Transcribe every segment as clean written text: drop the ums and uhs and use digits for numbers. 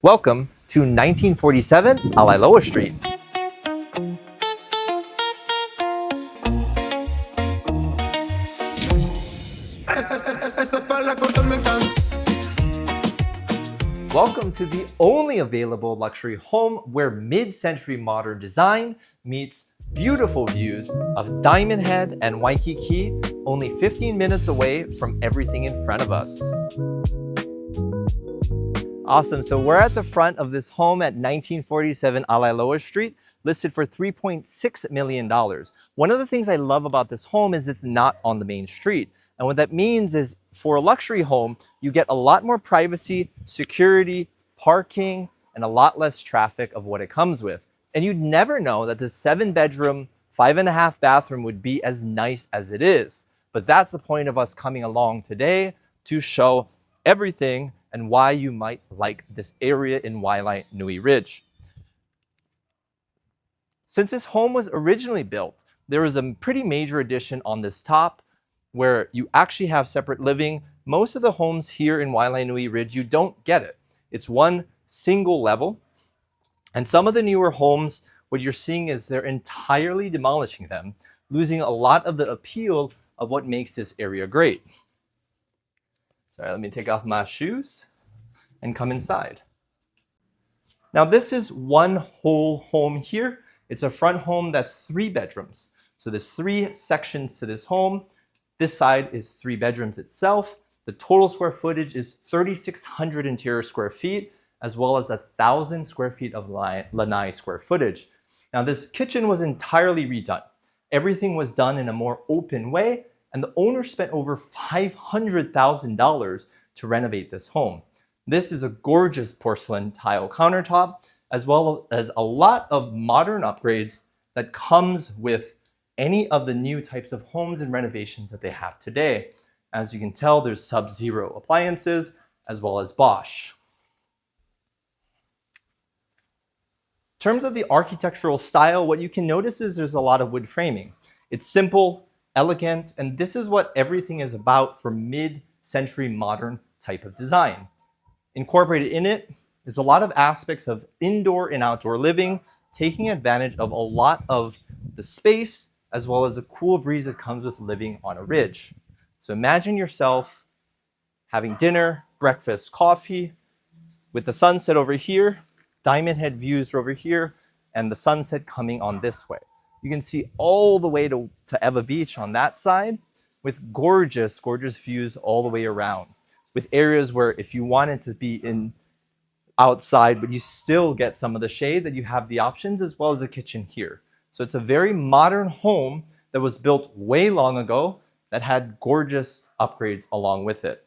Welcome to 1947 Alaeloa Street. Welcome to the only available luxury home where mid-century modern design meets beautiful views of Diamond Head and Waikiki, only 15 minutes away from everything in front of us. Awesome, so we're at the front of this home at 1947 Alaeloa Street, listed for $3.6 million. One of the things I love about this home is it's not on the main street. And what that means is for a luxury home, you get a lot more privacy, security, parking, and a lot less traffic of what it comes with. And you'd never know that the 7-bedroom, 5.5 bathroom would be as nice as it is. But that's the point of us coming along today to show everything and why you might like this area in Waialae Nui Ridge. Since this home was originally built, there was a pretty major addition on this top where you actually have separate living. Most of the homes here in Waialae Nui Ridge, you don't get it. It's one single level. And some of the newer homes, what you're seeing is they're entirely demolishing them, losing a lot of the appeal of what makes this area great. Sorry, let me take off my shoes and come inside. Now this is one whole home here. It's a front home that's 3 bedrooms. So there's 3 sections to this home. This side is 3 bedrooms itself. The total square footage is 3,600 interior square feet, as well as 1,000 square feet of Lanai square footage. Now this kitchen was entirely redone. Everything was done in a more open way, and the owner spent over $500,000 to renovate this home. This is a gorgeous porcelain tile countertop, as well as a lot of modern upgrades that comes with any of the new types of homes and renovations that they have today. As you can tell, there's Sub-Zero appliances, as well as Bosch. In terms of the architectural style, what you can notice is there's a lot of wood framing. It's simple, elegant, and this is what everything is about for mid-century modern type of design. Incorporated in it is a lot of aspects of indoor and outdoor living, taking advantage of a lot of the space as well as a cool breeze that comes with living on a ridge. So imagine yourself having dinner, breakfast, coffee, with the sunset over here, Diamond Head views over here, and the sunset coming on this way. You can see all the way to Ewa Beach on that side, with gorgeous, gorgeous views all the way around, with areas where if you wanted to be outside, but you still get some of the shade, that you have the options, as well as a kitchen here. So it's a very modern home that was built way long ago that had gorgeous upgrades along with it.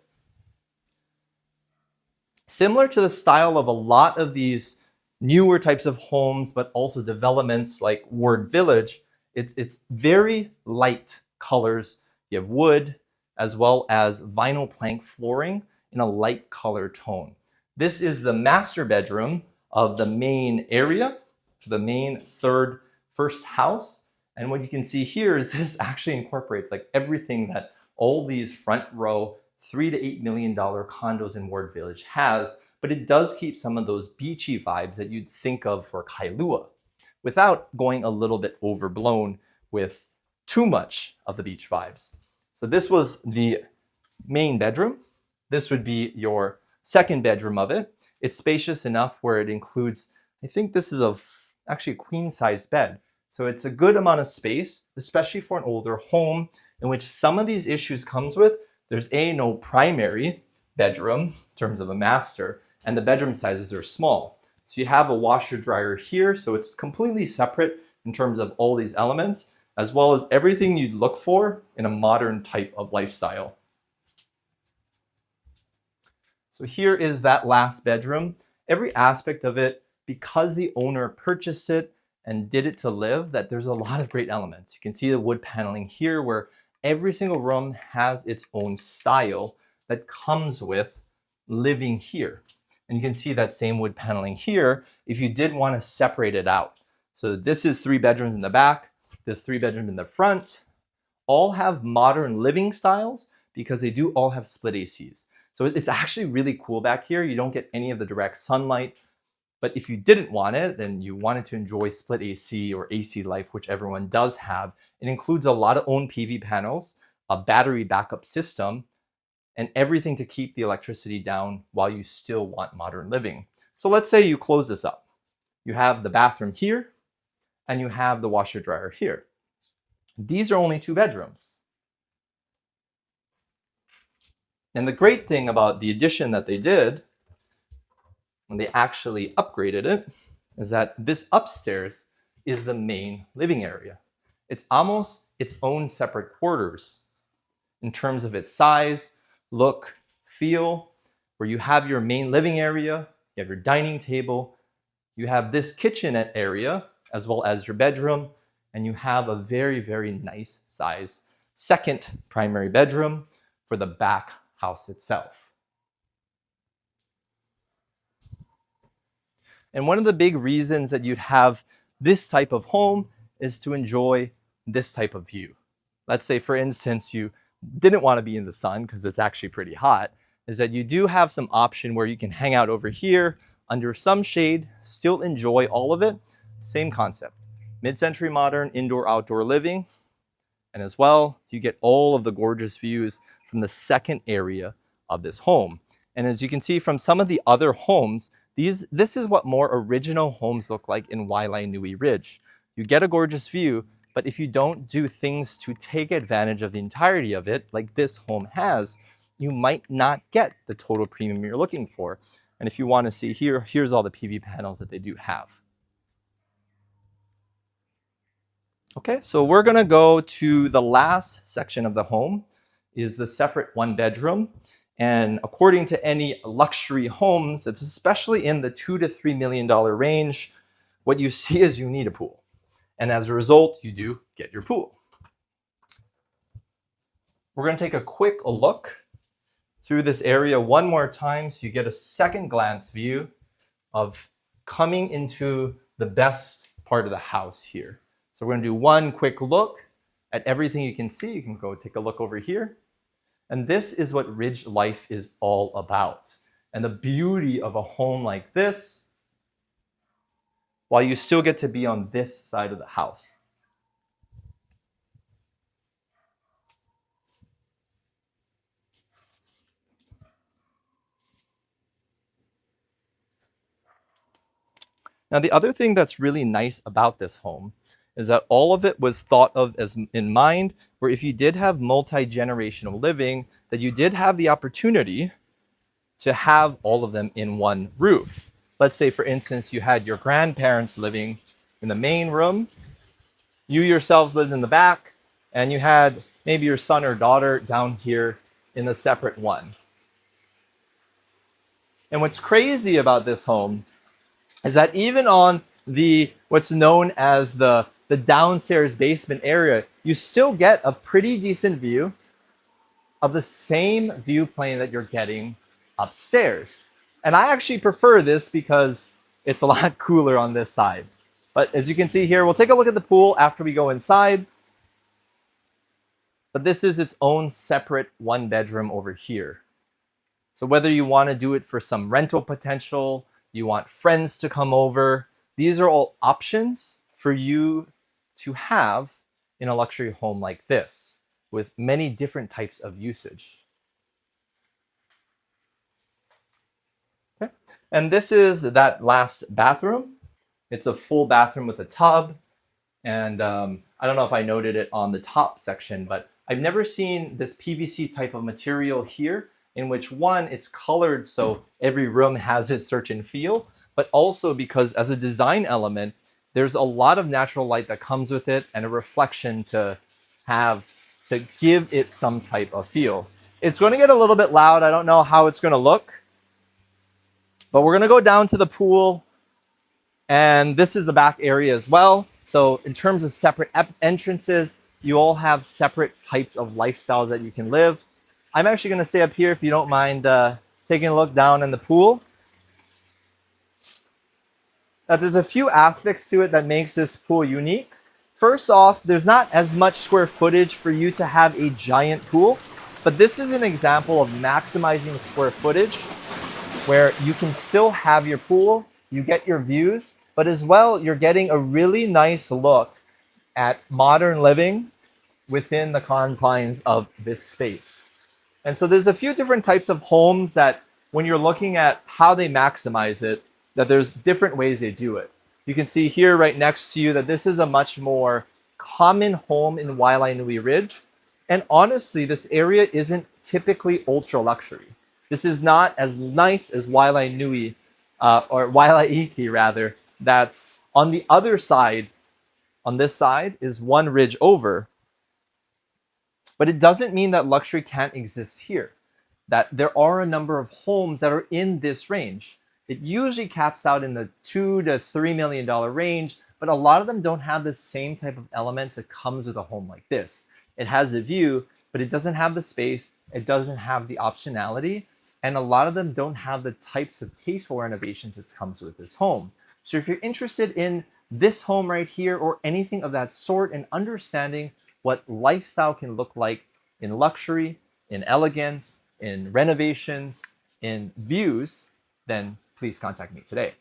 Similar to the style of a lot of these newer types of homes, but also developments like Ward Village, it's very light colors. You have wood as well as vinyl plank flooring in a light color tone. This is the master bedroom of the main area, the main first house. And what you can see here is this actually incorporates like everything that all these front row $3 to $8 million condos in Ward Village has, but it does keep some of those beachy vibes that you'd think of for Kailua without going a little bit overblown with too much of the beach vibes. So this was the main bedroom. This would be your second bedroom of it. It's spacious enough where it includes, I think this is actually a queen size bed. So it's a good amount of space, especially for an older home in which some of these issues comes with. There's no primary bedroom in terms of a master, and the bedroom sizes are small. So you have a washer dryer here, so it's completely separate in terms of all these elements, as well as everything you'd look for in a modern type of lifestyle. So here is that last bedroom. Every aspect of it, because the owner purchased it and did it to live, that there's a lot of great elements. You can see the wood paneling here where every single room has its own style that comes with living here. And you can see that same wood paneling here if you did want to separate it out. So this is 3 bedrooms in the back, there's 3 bedrooms in the front. All have modern living styles because they do all have split ACs. So it's actually really cool back here. You don't get any of the direct sunlight But if you didn't want it and you wanted to enjoy split AC or AC life, which everyone does have, it includes a lot of own PV panels, a battery backup system, and everything to keep the electricity down while you still want modern living. So let's say you close this up. You have the bathroom here, and you have the washer dryer here. These are only 2 bedrooms. And the great thing about the addition that they did, when they actually upgraded it, is that this upstairs is the main living area. It's almost its own separate quarters in terms of its size, look, feel, where you have your main living area, you have your dining table, you have this kitchenette area, as well as your bedroom, and you have a very, very nice size second primary bedroom for the back house itself. And one of the big reasons that you'd have this type of home is to enjoy this type of view. Let's say, for instance, you didn't want to be in the sun because it's actually pretty hot, is that you do have some option where you can hang out over here under some shade, still enjoy all of it. Same concept. Mid-century modern indoor-outdoor living. And as well, you get all of the gorgeous views from the second area of this home. And as you can see from some of the other homes, this is what more original homes look like in Waialae Nui Ridge. You get a gorgeous view, but if you don't do things to take advantage of the entirety of it, like this home has, you might not get the total premium you're looking for. And if you want to see here, here's all the PV panels that they do have. Okay, so we're gonna go to the last section of the home, is the separate 1 bedroom. And according to any luxury homes, it's especially in the $2 to $3 million range, what you see is you need a pool. And as a result, you do get your pool. We're gonna take a quick look through this area one more time so you get a second glance view of coming into the best part of the house here. So we're gonna do one quick look at everything you can see. You can go take a look over here. And this is what Ridge life is all about. And the beauty of a home like this, while you still get to be on this side of the house. Now, the other thing that's really nice about this home is that all of it was thought of as in mind, where if you did have multi-generational living, that you did have the opportunity to have all of them in one roof. Let's say, for instance, you had your grandparents living in the main room, you yourselves lived in the back, and you had maybe your son or daughter down here in the separate one. And what's crazy about this home is that even on the what's known as the downstairs basement area, you still get a pretty decent view of the same view plane that you're getting upstairs. And I actually prefer this because it's a lot cooler on this side. But as you can see here, we'll take a look at the pool after we go inside. But this is its own separate 1 bedroom over here. So whether you want to do it for some rental potential, you want friends to come over, these are all options for you to have in a luxury home like this, with many different types of usage. Okay. And this is that last bathroom. It's a full bathroom with a tub. And I don't know if I noted it on the top section, but I've never seen this PVC type of material here, in which one, it's colored so every room has its certain feel, but also because as a design element, there's a lot of natural light that comes with it and a reflection to give it some type of feel. It's going to get a little bit loud. I don't know how it's going to look, but we're going to go down to the pool, and this is the back area as well. So in terms of separate entrances, you all have separate types of lifestyles that you can live. I'm actually going to stay up here if you don't mind taking a look down in the pool. Now, there's a few aspects to it that makes this pool unique. First off, there's not as much square footage for you to have a giant pool, but this is an example of maximizing square footage where you can still have your pool you get your views, but as well, you're getting a really nice look at modern living within the confines of this space. And so there's a few different types of homes that when you're looking at how they maximize it, that there's different ways they do it. You can see here right next to you that this is a much more common home in Waialae Nui Ridge. And honestly, this area isn't typically ultra luxury. This is not as nice as Waialae Nui, or Waialae rather, that's on the other side. On this side is one ridge over, but it doesn't mean that luxury can't exist here, that there are a number of homes that are in this range. It usually caps out in the $2 to $3 million range, but a lot of them don't have the same type of elements that comes with a home like this. It has a view, but it doesn't have the space, it doesn't have the optionality, and a lot of them don't have the types of tasteful renovations that comes with this home. So if you're interested in this home right here or anything of that sort and understanding what lifestyle can look like in luxury, in elegance, in renovations, in views, then please contact me today.